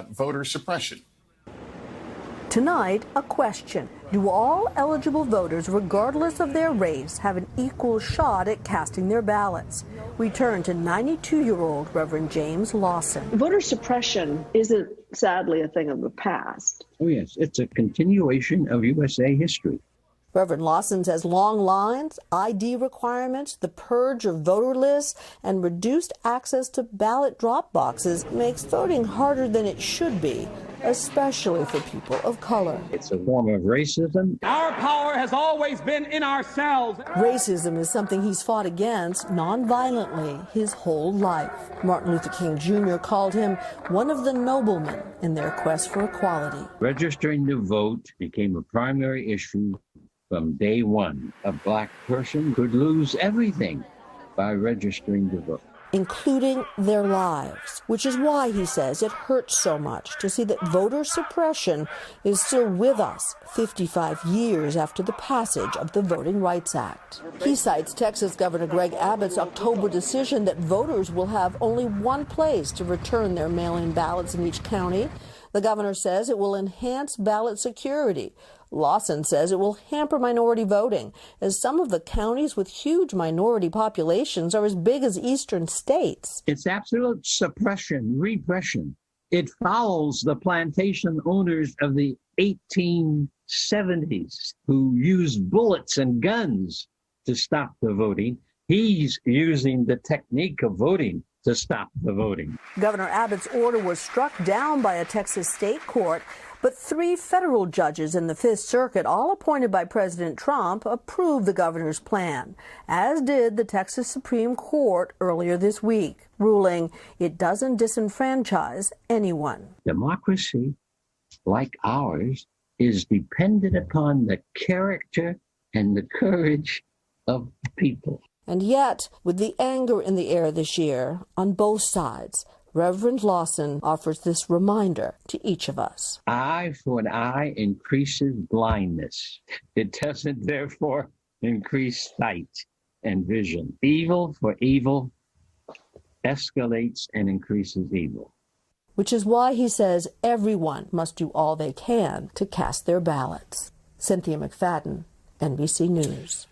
about voter suppression. Tonight, a question. Do all eligible voters, regardless of their race, have an equal shot at casting their ballots? We turn to 92-year-old Reverend James Lawson. Voter suppression isn't, sadly, a thing of the past. Oh, yes. It's a continuation of USA history. Reverend Lawson says long lines, ID requirements, the purge of voter lists, and reduced access to ballot drop boxes makes voting harder than it should be, especially for people of color. It's a form of racism. Our power has always been in ourselves. Racism is something he's fought against nonviolently his whole life. Martin Luther King Jr. called him one of the noblemen in their quest for equality. Registering to vote became a primary issue from day one. A black person could lose everything by registering to vote, including their lives, which is why he says it hurts so much to see that voter suppression is still with us 55 years after the passage of the Voting Rights Act. He cites Texas Governor Greg Abbott's October decision that voters will have only one place to return their mail-in ballots in each county. The governor says it will enhance ballot security. Lawson says it will hamper minority voting, as some of the counties with huge minority populations are as big as eastern states. It's absolute suppression, repression. It follows the plantation owners of the 1870s who used bullets and guns to stop the voting. He's using the technique of voting to stop the voting. Governor Abbott's order was struck down by a Texas state court, but 3 federal judges in the Fifth Circuit, all appointed by President Trump, approved the governor's plan, as did the Texas Supreme Court earlier this week, ruling it doesn't disenfranchise anyone. Democracy, like ours, is dependent upon the character and the courage of people. And yet, with the anger in the air this year on both sides, Reverend Lawson offers this reminder to each of us. Eye for an eye increases blindness. It doesn't, therefore, increase sight and vision. Evil for evil escalates and increases evil. Which is why he says everyone must do all they can to cast their ballots. Cynthia McFadden, NBC News.